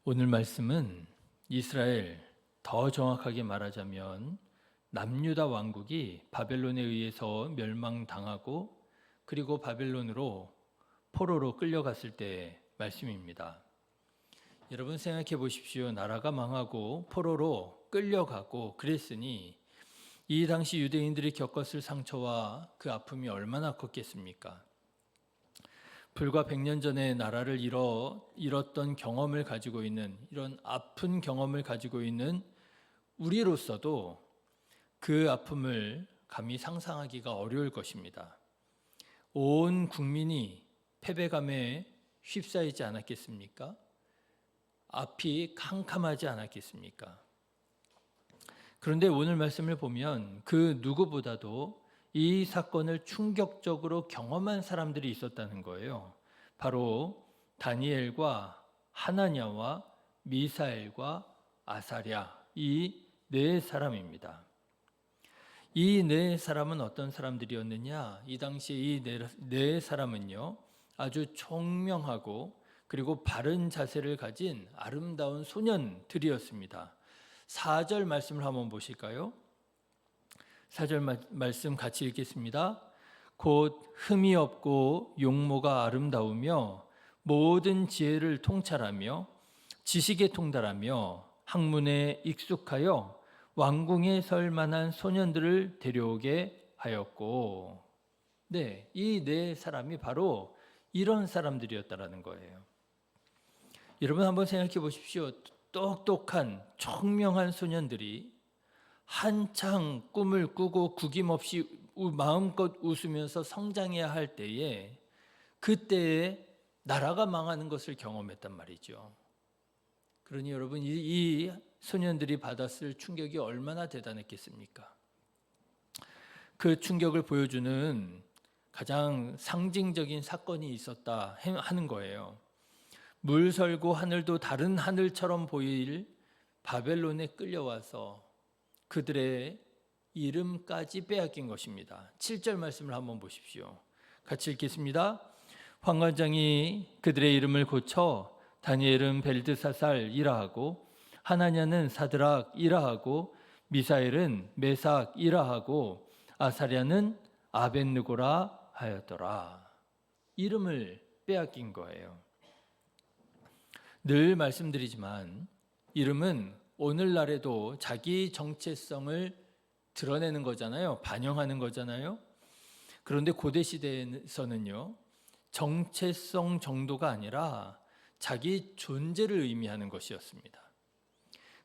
오늘 말씀은 이스라엘, 더 정확하게 말하자면 남유다 왕국이 바벨론에 의해서 멸망당하고 그리고 바벨론으로 포로로 끌려갔을 때의 말씀입니다. 여러분 생각해 보십시오. 나라가 망하고 포로로 끌려가고 그랬으니 이 당시 유대인들이 겪었을 상처와 그 아픔이 얼마나 컸겠습니까? 불과 100년 전에 나라를 잃었던 경험을 가지고 있는, 이런 아픈 경험을 가지고 있는 우리로서도 그 아픔을 감히 상상하기가 어려울 것입니다. 온 국민이 패배감에 휩싸이지 않았겠습니까? 앞이 캄캄하지 않았겠습니까? 그런데 오늘 말씀을 보면 그 누구보다도 이 사건을 충격적으로 경험한 사람들이 있었다는 거예요. 바로 다니엘과 하나냐와 미사엘과 아사랴, 이 네 사람입니다. 이 네 사람은 어떤 사람들이었느냐? 이 당시에 이 네 사람은요, 아주 총명하고 그리고 바른 자세를 가진 아름다운 소년들이었습니다. 4절 말씀을 한번 보실까요? 4절 말씀 같이 읽겠습니다. 곧 흠이 없고 용모가 아름다우며 모든 지혜를 통찰하며 지식에 통달하며 학문에 익숙하여 왕궁에 설 만한 소년들을 데려오게 하였고, 네, 이 네 사람이 바로 이런 사람들이었다라는 거예요. 여러분 한번 생각해 보십시오. 똑똑한 총명한 소년들이 한창 꿈을 꾸고 구김없이 마음껏 웃으면서 성장해야 할 때에 그때에 나라가 망하는 것을 경험했단 말이죠. 그러니 여러분 이 소년들이 받았을 충격이 얼마나 대단했겠습니까? 그 충격을 보여주는 가장 상징적인 사건이 있었다 하는 거예요. 물 설고 하늘도 다른 하늘처럼 보일 바벨론에 끌려와서 그들의 이름까지 빼앗긴 것입니다. 7절 말씀을 한번 보십시오. 같이 읽겠습니다. 환관장이 그들의 이름을 고쳐 다니엘은 벨드사살이라 하고 하나냐는 사드락이라 하고 미사엘은 메삭이라 하고 아사랴는 아벳느고라 하였더라. 이름을 빼앗긴 거예요. 늘 말씀드리지만 이름은 오늘날에도 자기 정체성을 드러내는 거잖아요. 반영하는 거잖아요. 그런데 고대 시대에서는요, 정체성 정도가 아니라 자기 존재를 의미하는 것이었습니다.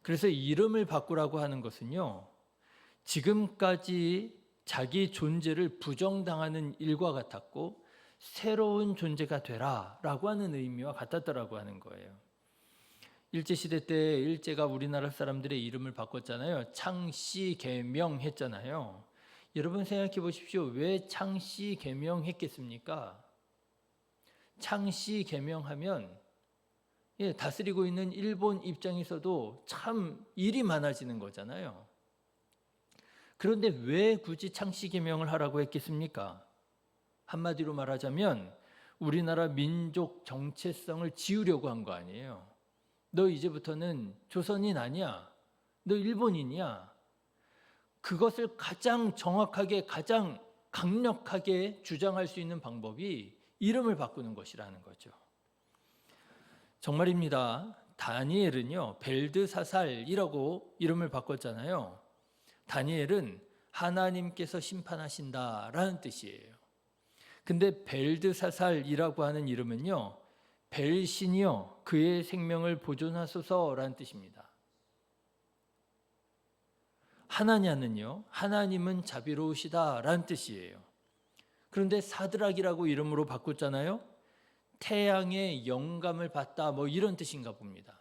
그래서 이름을 바꾸라고 하는 것은요, 지금까지 자기 존재를 부정당하는 일과 같았고 새로운 존재가 되라 라고 하는 의미와 같았다라고 하는 거예요. 일제시대 때 일제가 우리나라 사람들의 이름을 바꿨잖아요. 창씨 개명 했잖아요. 여러분 생각해 보십시오. 왜 창씨 개명 했겠습니까? 창씨 개명하면 다스리고 있는 일본 입장에서도 참 일이 많아지는 거잖아요. 그런데 왜 굳이 창씨 개명을 하라고 했겠습니까? 한마디로 말하자면 우리나라 민족 정체성을 지우려고 한 거 아니에요. 너 이제부터는 조선인 아니야. 너 일본인이야. 그것을 가장 정확하게, 가장 강력하게 주장할 수 있는 방법이 이름을 바꾸는 것이라는 거죠. 정말입니다. 다니엘은요, 벨드사살이라고 이름을 바꿨잖아요. 다니엘은 하나님께서 심판하신다라는 뜻이에요. 근데 벨드사살이라고 하는 이름은요, 벨신이요 그의 생명을 보존하소서라는 뜻입니다. 하나냐는요, 하나님은 자비로우시다라는 뜻이에요. 그런데 사드락이라고 이름으로 바꿨잖아요. 태양의 영감을 받다 뭐 이런 뜻인가 봅니다.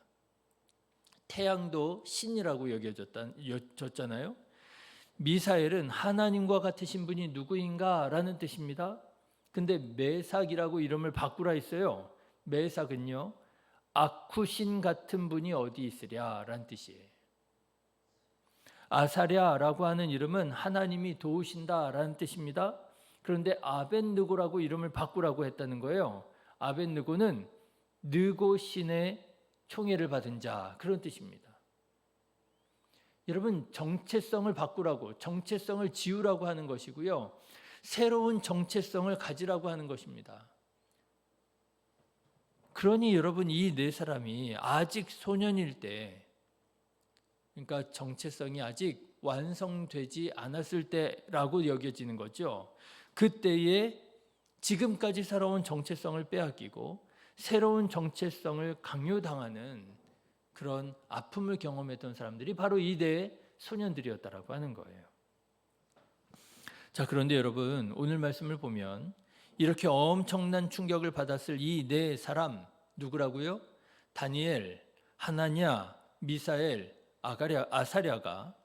태양도 신이라고 여겨졌잖아요. 미사엘은 하나님과 같으신 분이 누구인가 라는 뜻입니다. 근데 메삭이라고 이름을 바꾸라 했어요. 메삭은요, 아쿠신 같은 분이 어디 있으랴 라는 뜻이에요. 아사랴라고 하는 이름은 하나님이 도우신다 라는 뜻입니다. 그런데 아벳느고라고 이름을 바꾸라고 했다는 거예요. 아벳느고는 느고신의 총애를 받은 자, 그런 뜻입니다. 여러분, 정체성을 바꾸라고, 정체성을 지우라고 하는 것이고요, 새로운 정체성을 가지라고 하는 것입니다. 그러니 여러분, 이 네 사람이 아직 소년일 때, 그러니까 정체성이 아직 완성되지 않았을 때라고 여겨지는 거죠. 그때에 지금까지 살아온 정체성을 빼앗기고 새로운 정체성을 강요당하는 그런 아픔을 경험했던 사람들이 바로 이 네 소년들이었다라고 하는 거예요. 자, 그런데 여러분, 오늘 말씀을 보면 이렇게 엄청난 충격을 받았을 이 네 사람, 누구라고요? 다니엘, 하나냐, 미사엘, 아사랴가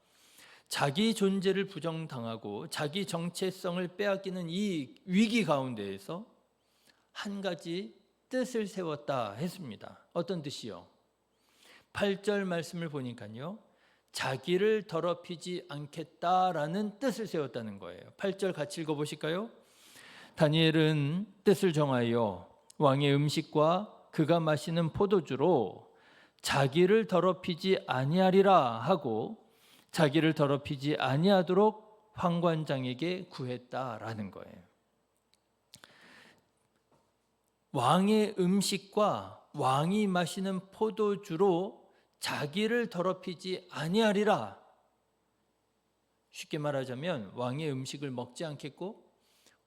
자기 존재를 부정당하고 자기 정체성을 빼앗기는 이 위기 가운데에서 한 가지 뜻을 세웠다 했습니다. 어떤 뜻이요? 8절 말씀을 보니까요, 자기를 더럽히지 않겠다라는 뜻을 세웠다는 거예요. 8절 같이 읽어보실까요? 다니엘은 뜻을 정하여 왕의 음식과 그가 마시는 포도주로 자기를 더럽히지 아니하리라 하고 자기를 더럽히지 아니하도록 환관장에게 구했다라는 거예요. 왕의 음식과 왕이 마시는 포도주로 자기를 더럽히지 아니하리라. 쉽게 말하자면 왕의 음식을 먹지 않겠고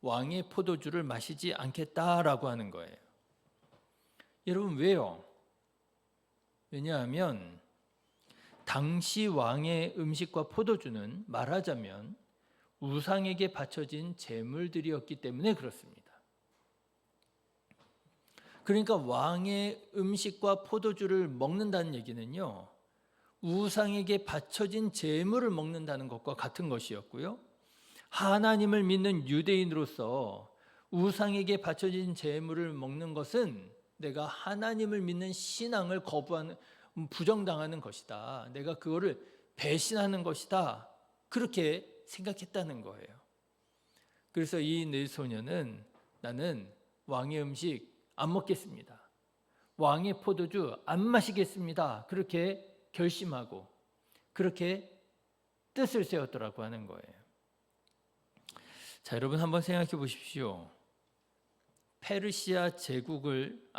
왕의 포도주를 마시지 않겠다라고 하는 거예요. 여러분, 왜요? 왜냐하면 당시 왕의 음식과 포도주는 말하자면 우상에게 바쳐진 제물들이었기 때문에 그렇습니다. 그러니까 왕의 음식과 포도주를 먹는다는 얘기는요, 우상에게 바쳐진 제물을 먹는다는 것과 같은 것이었고요, 하나님을 믿는 유대인으로서 우상에게 바쳐진 제물을 먹는 것은 내가 하나님을 믿는 신앙을 거부하는, 부정당하는 것이다. 내가 그거를 배신하는 것이다. 그렇게 생각했다는 거예요. 그래서 이 네 소녀는 나는 왕의 음식 안 먹겠습니다. 왕의 포도주 안 마시겠습니다. 그렇게 결심하고 그렇게 뜻을 세웠더라고 하는 거예요. 자, 여러분 한번 생각해 보십시오. 페르시아 제국을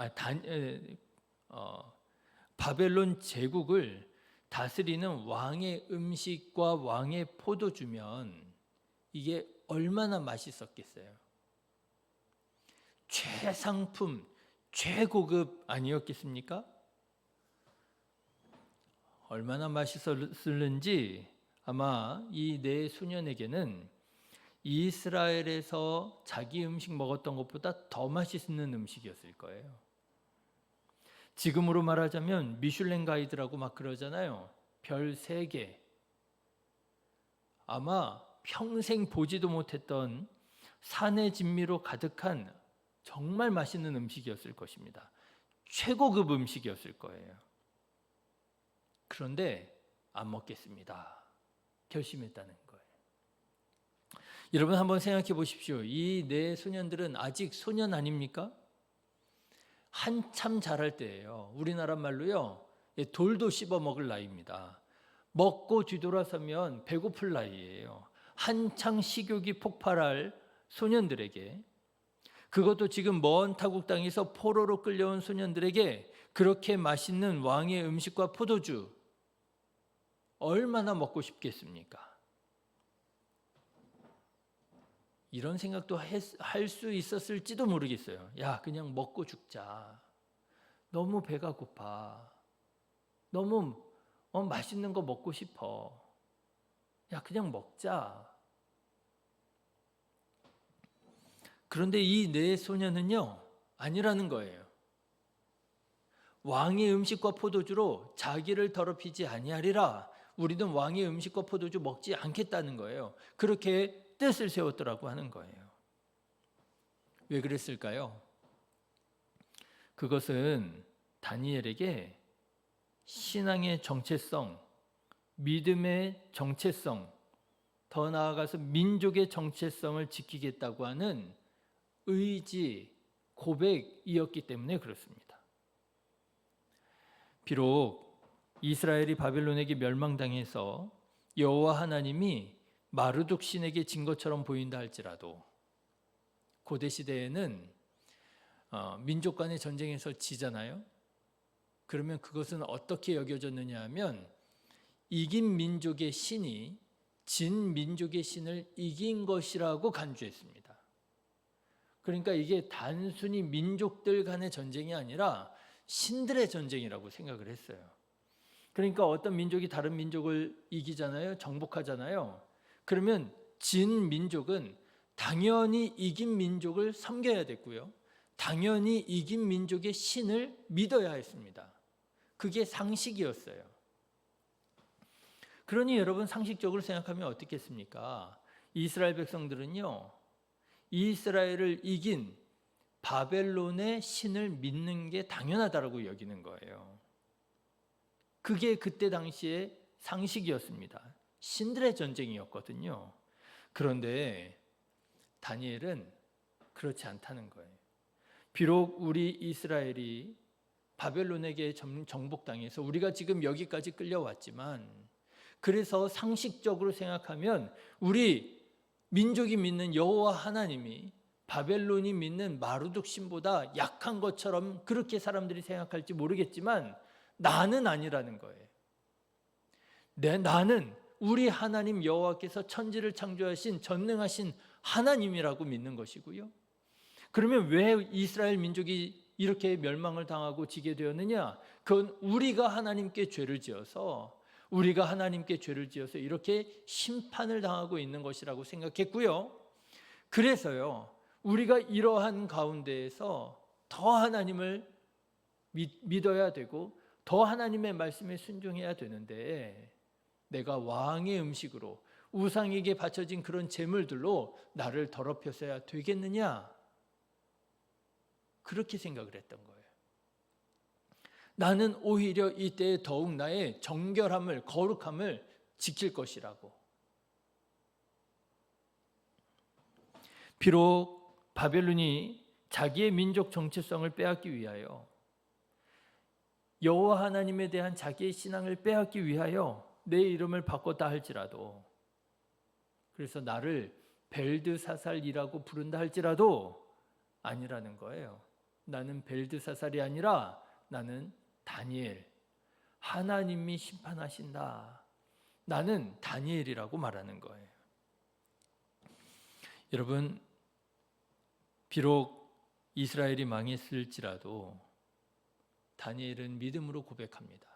바벨론 제국을 다스리는 왕의 음식과 왕의 포도주면 이게 얼마나 맛있었겠어요. 최상품, 최고급 아니었겠습니까? 얼마나 맛있었을는지 아마 이 네 소년에게는 이스라엘에서 자기 음식 먹었던 것보다 더 맛있는 음식이었을 거예요. 지금으로 말하자면 미슐랭 가이드라고 막 그러잖아요. 별 3개. 아마 평생 보지도 못했던 산의 진미로 가득한 정말 맛있는 음식이었을 것입니다. 최고급 음식이었을 거예요. 그런데 안 먹겠습니다. 결심했다는 거예요. 여러분 한번 생각해 보십시오. 이 네 소년들은 아직 소년 아닙니까? 한참 자랄 때예요. 우리나라 말로요, 돌도 씹어 먹을 나이입니다. 먹고 뒤돌아서면 배고플 나이예요. 한창 식욕이 폭발할 소년들에게, 그것도 지금 먼 타국 땅에서 포로로 끌려온 소년들에게 그렇게 맛있는 왕의 음식과 포도주 얼마나 먹고 싶겠습니까? 이런 생각도 할 수 있었을지도 모르겠어요. 야, 그냥 먹고 죽자. 너무 배가 고파. 너무 맛있는 거 먹고 싶어. 야, 그냥 먹자. 그런데 이 네 소년은요, 아니라는 거예요. 왕의 음식과 포도주로 자기를 더럽히지 아니하리라. 우리는 왕의 음식과 포도주 먹지 않겠다는 거예요. 그렇게 뜻을 세웠더라고 하는 거예요. 왜 그랬을까요? 그것은 다니엘에게 신앙의 정체성, 믿음의 정체성, 더 나아가서 민족의 정체성을 지키겠다고 하는 의지, 고백이었기 때문에 그렇습니다. 비록 이스라엘이 바벨론에게 멸망당해서 여호와 하나님이 마르둑 신에게 진 것처럼 보인다 할지라도, 고대 시대에는 민족 간의 전쟁에서 지잖아요. 그러면 그것은 어떻게 여겨졌느냐 하면 이긴 민족의 신이 진 민족의 신을 이긴 것이라고 간주했습니다. 그러니까 이게 단순히 민족들 간의 전쟁이 아니라 신들의 전쟁이라고 생각을 했어요. 그러니까 어떤 민족이 다른 민족을 이기잖아요. 정복하잖아요. 그러면 진 민족은 당연히 이긴 민족을 섬겨야 됐고요. 당연히 이긴 민족의 신을 믿어야 했습니다. 그게 상식이었어요. 그러니 여러분, 상식적으로 생각하면 어떻겠습니까? 이스라엘 백성들은요, 이스라엘을 이긴 바벨론의 신을 믿는 게 당연하다라고 여기는 거예요. 그게 그때 당시에 상식이었습니다. 신들의 전쟁이었거든요. 그런데 다니엘은 그렇지 않다는 거예요. 비록 우리 이스라엘이 바벨론에게 정복당해서 우리가 지금 여기까지 끌려왔지만, 그래서 상식적으로 생각하면 우리 민족이 믿는 여호와 하나님이 바벨론이 믿는 마르둑 신보다 약한 것처럼 그렇게 사람들이 생각할지 모르겠지만 나는 아니라는 거예요. 나는 우리 하나님 여호와께서 천지를 창조하신 전능하신 하나님이라고 믿는 것이고요. 그러면 왜 이스라엘 민족이 이렇게 멸망을 당하고 지게 되었느냐? 그건 우리가 하나님께 죄를 지어서 이렇게 심판을 당하고 있는 것이라고 생각했고요. 그래서요, 우리가 이러한 가운데에서 더 하나님을 믿어야 되고 더 하나님의 말씀에 순종해야 되는데, 내가 왕의 음식으로 우상에게 바쳐진 그런 제물들로 나를 더럽혀서야 되겠느냐? 그렇게 생각을 했던 거예요. 나는 오히려 이때에 더욱 나의 정결함을, 거룩함을 지킬 것이라고. 비록 바벨론이 자기의 민족 정체성을 빼앗기 위하여, 여호와 하나님에 대한 자기의 신앙을 빼앗기 위하여 내 이름을 바꿨다 할지라도, 그래서 나를 벨드사살이라고 부른다 할지라도 아니라는 거예요. 나는 벨드사살이 아니라 나는 다니엘, 하나님이 심판하신다. 나는 다니엘이라고 말하는 거예요. 여러분, 비록 이스라엘이 망했을지라도 다니엘은 믿음으로 고백합니다.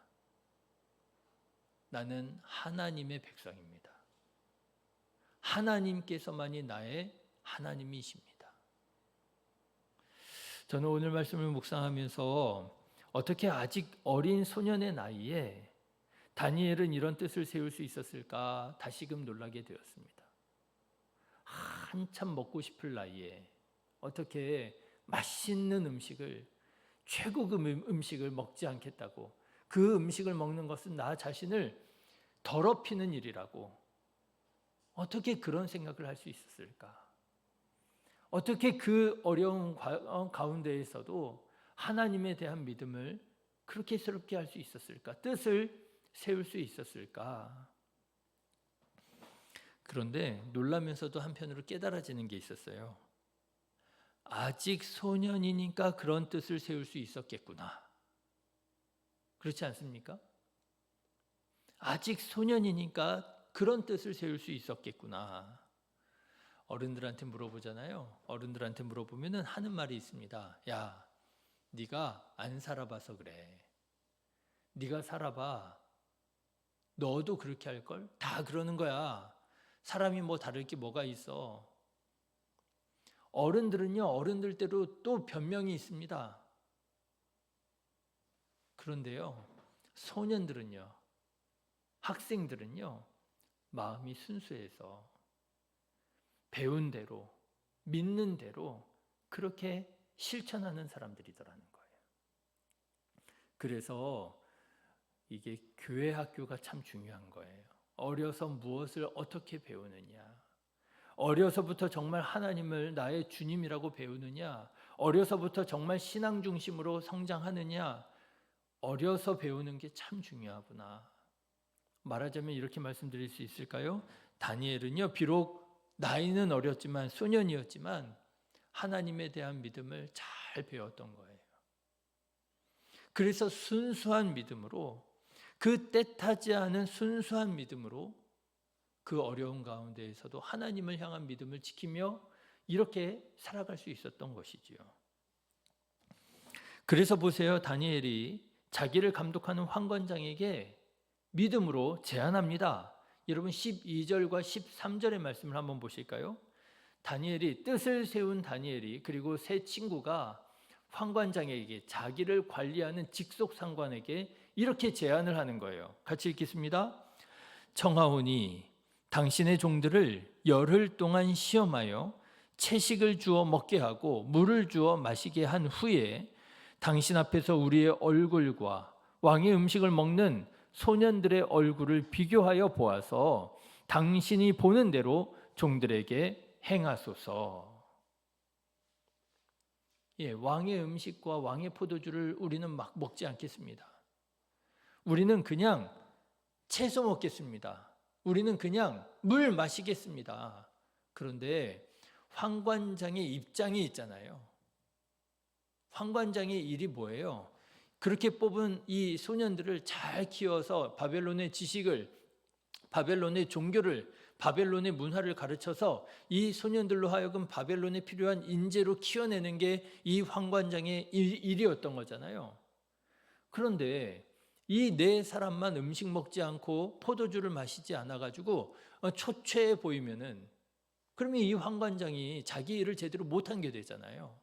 나는 하나님의 백성입니다. 하나님께서만이 나의 하나님이십니다. 저는 오늘 말씀을 묵상하면서 어떻게 아직 어린 소년의 나이에 다니엘은 이런 뜻을 세울 수 있었을까 다시금 놀라게 되었습니다. 한참 먹고 싶을 나이에 어떻게 맛있는 음식을, 최고급 음식을 먹지 않겠다고, 그 음식을 먹는 것은 나 자신을 더럽히는 일이라고, 어떻게 그런 생각을 할 수 있었을까? 어떻게 그 어려운 가운데에서도 하나님에 대한 믿음을 그렇게 새롭게 할 수 있었을까? 뜻을 세울 수 있었을까? 그런데 놀라면서도 한편으로 깨달아지는 게 있었어요. 아직 소년이니까 그런 뜻을 세울 수 있었겠구나. 그렇지 않습니까? 아직 소년이니까 그런 뜻을 세울 수 있었겠구나. 어른들한테 물어보잖아요. 어른들한테 물어보면 하는 말이 있습니다. 야, 네가 안 살아봐서 그래. 네가 살아봐. 너도 그렇게 할걸? 다 그러는 거야. 사람이 뭐 다를 게 뭐가 있어. 어른들은요, 어른들대로 또 변명이 있습니다. 그런데요, 소년들은요, 학생들은요, 마음이 순수해서 배운 대로, 믿는 대로 그렇게 실천하는 사람들이더라는 거예요. 그래서 이게 교회 학교가 참 중요한 거예요. 어려서 무엇을 어떻게 배우느냐, 어려서부터 정말 하나님을 나의 주님이라고 배우느냐, 어려서부터 정말 신앙 중심으로 성장하느냐, 어려서 배우는 게 참 중요하구나. 말하자면 이렇게 말씀드릴 수 있을까요? 다니엘은요, 비록 나이는 어렸지만 소년이었지만 하나님에 대한 믿음을 잘 배웠던 거예요. 그래서 순수한 믿음으로, 그 때타지 않은 순수한 믿음으로 그 어려운 가운데에서도 하나님을 향한 믿음을 지키며 이렇게 살아갈 수 있었던 것이지요. 그래서 보세요. 다니엘이 자기를 감독하는 환관장에게 믿음으로 제안합니다. 여러분 12절과 13절의 말씀을 한번 보실까요? 다니엘이, 뜻을 세운 다니엘이, 그리고 세 친구가 환관장에게, 자기를 관리하는 직속 상관에게 이렇게 제안을 하는 거예요. 같이 읽겠습니다. 청하오니 당신의 종들을 열흘 동안 시험하여 채식을 주어 먹게 하고 물을 주어 마시게 한 후에 당신 앞에서 우리의 얼굴과 왕의 음식을 먹는 소년들의 얼굴을 비교하여 보아서 당신이 보는 대로 종들에게 행하소서. 왕의 음식과 왕의 포도주를 우리는 막 먹지 않겠습니다. 우리는 그냥 채소 먹겠습니다. 우리는 그냥 물 마시겠습니다. 그런데 환관장의 입장이 있잖아요. 환관장의 일이 뭐예요? 그렇게 뽑은 이 소년들을 잘 키워서 바벨론의 지식을, 바벨론의 종교를, 바벨론의 문화를 가르쳐서 이 소년들로 하여금 바벨론에 필요한 인재로 키워내는 게 이 환관장의 일이었던 거잖아요. 그런데 이 네 사람만 음식 먹지 않고 포도주를 마시지 않아가지고 초췌해 보이면은, 그러면 이 환관장이 자기 일을 제대로 못한 게 되잖아요.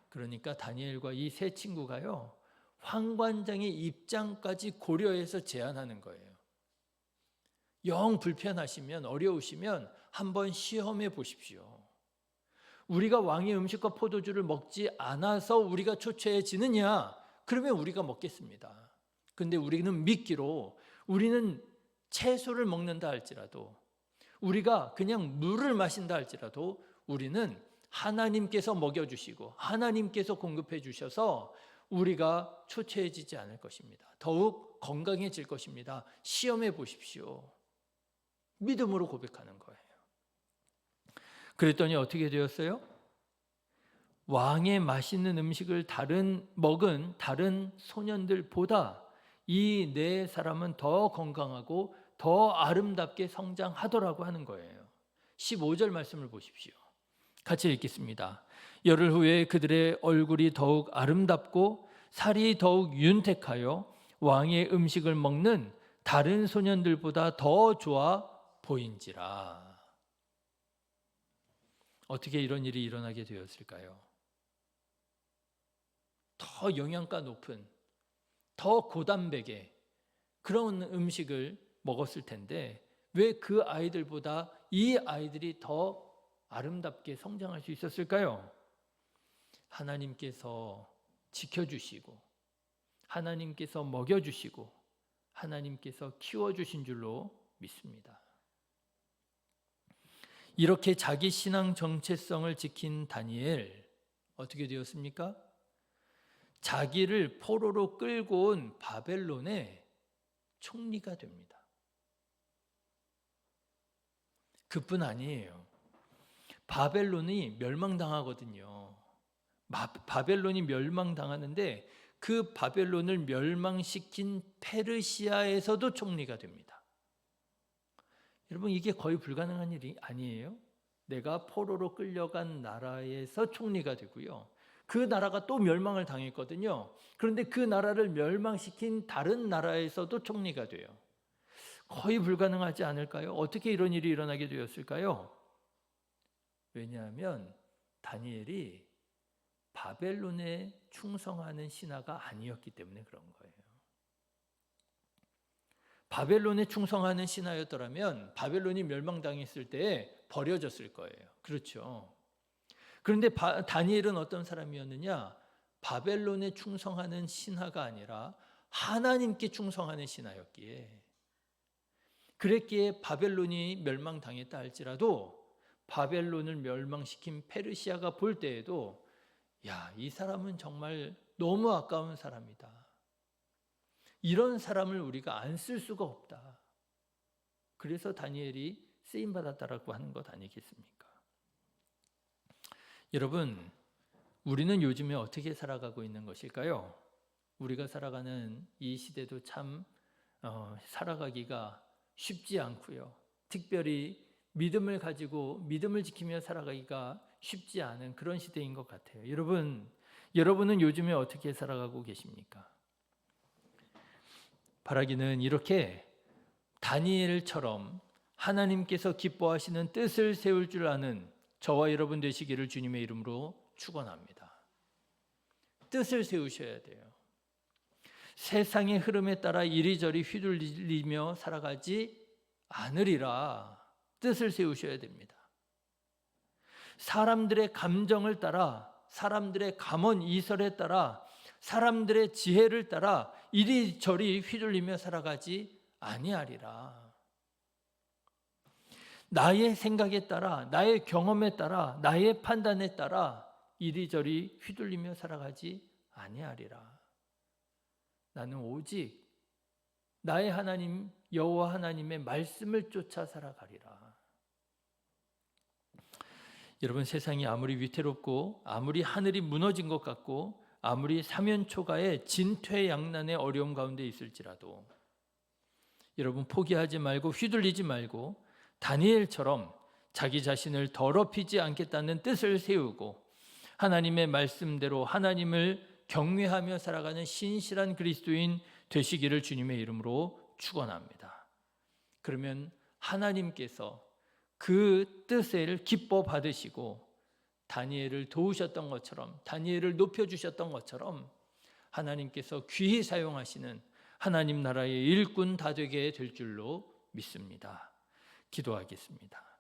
그러니까 다니엘과 이 세 친구가요, 환관장의 입장까지 고려해서 제안하는 거예요. 영 불편하시면, 어려우시면 한번 시험해 보십시오. 우리가 왕의 음식과 포도주를 먹지 않아서 우리가 초췌해지느냐? 그러면 우리가 먹겠습니다. 근데 우리는 믿기로, 우리는 채소를 먹는다 할지라도, 우리가 그냥 물을 마신다 할지라도 우리는 하나님께서 먹여주시고 하나님께서 공급해 주셔서 우리가 초췌해지지 않을 것입니다. 더욱 건강해질 것입니다. 시험해 보십시오. 믿음으로 고백하는 거예요. 그랬더니 어떻게 되었어요? 왕의 맛있는 음식을 먹은 다른 소년들보다 이 네 사람은 더 건강하고 더 아름답게 성장하더라고 하는 거예요. 15절 말씀을 보십시오. 같이 읽겠습니다. 열흘 후에 그들의 얼굴이 더욱 아름답고 살이 더욱 윤택하여 왕의 음식을 먹는 다른 소년들보다 더 좋아 보인지라. 어떻게 이런 일이 일어나게 되었을까요? 더 영양가 높은, 더 고단백의 그런 음식을 먹었을 텐데 왜 그 아이들보다 이 아이들이 더 아름답게 성장할 수 있었을까요? 하나님께서 지켜주시고 하나님께서 먹여주시고 하나님께서 키워주신 줄로 믿습니다. 이렇게 자기 신앙 정체성을 지킨 다니엘, 어떻게 되었습니까? 자기를 포로로 끌고 온 바벨론의 총리가 됩니다. 그뿐 아니에요. 바벨론이 멸망당하거든요. 바벨론이 멸망당하는데 그 바벨론을 멸망시킨 페르시아에서도 총리가 됩니다. 여러분, 이게 거의 불가능한 일이 아니에요. 내가 포로로 끌려간 나라에서 총리가 되고요. 그 나라가 또 멸망을 당했거든요. 그런데 그 나라를 멸망시킨 다른 나라에서도 총리가 돼요. 거의 불가능하지 않을까요? 어떻게 이런 일이 일어나게 되었을까요? 왜냐하면 다니엘이 바벨론에 충성하는 신하가 아니었기 때문에 그런 거예요. 바벨론에 충성하는 신하였더라면 바벨론이 멸망당했을 때 버려졌을 거예요. 그렇죠. 그런데 다니엘은 어떤 사람이었느냐? 바벨론에 충성하는 신하가 아니라 하나님께 충성하는 신하였기에, 그랬기에 바벨론이 멸망당했다 할지라도 바벨론을 멸망시킨 페르시아가 볼 때에도 야, 이 사람은 정말 너무 아까운 사람이다. 이런 사람을 우리가 안 쓸 수가 없다. 그래서 다니엘이 쓰임받았다라고 하는 것 아니겠습니까? 여러분, 우리는 요즘에 어떻게 살아가고 있는 것일까요? 우리가 살아가는 이 시대도 참 살아가기가 쉽지 않고요. 특별히 믿음을 가지고 믿음을 지키며 살아가기가 쉽지 않은 그런 시대인 것 같아요. 여러분은 요즘에 어떻게 살아가고 계십니까? 바라기는 이렇게 다니엘처럼 하나님께서 기뻐하시는 뜻을 세울 줄 아는 저와 여러분 되시기를 주님의 이름으로 축원합니다. 뜻을 세우셔야 돼요. 세상의 흐름에 따라 이리저리 휘둘리며 살아가지 않으리라. 뜻을 세우셔야 됩니다. 사람들의 감정을 따라, 사람들의 감언 이설에 따라, 사람들의 지혜를 따라 이리저리 휘둘리며 살아가지 아니하리라. 나의 생각에 따라, 나의 경험에 따라, 나의 판단에 따라 이리저리 휘둘리며 살아가지 아니하리라. 나는 오직 나의 하나님 여호와 하나님의 말씀을 쫓아 살아가리라. 여러분, 세상이 아무리 위태롭고 아무리 하늘이 무너진 것 같고 아무리 사면초가의 진퇴양난의 어려움 가운데 있을지라도 여러분 포기하지 말고 휘둘리지 말고 다니엘처럼 자기 자신을 더럽히지 않겠다는 뜻을 세우고 하나님의 말씀대로 하나님을 경외하며 살아가는 신실한 그리스도인 되시기를 주님의 이름으로 축원합니다. 그러면 하나님께서 그 뜻을 기뻐 받으시고 다니엘을 도우셨던 것처럼, 다니엘을 높여주셨던 것처럼 하나님께서 귀히 사용하시는 하나님 나라의 일꾼 다 되게 될 줄로 믿습니다. 기도하겠습니다.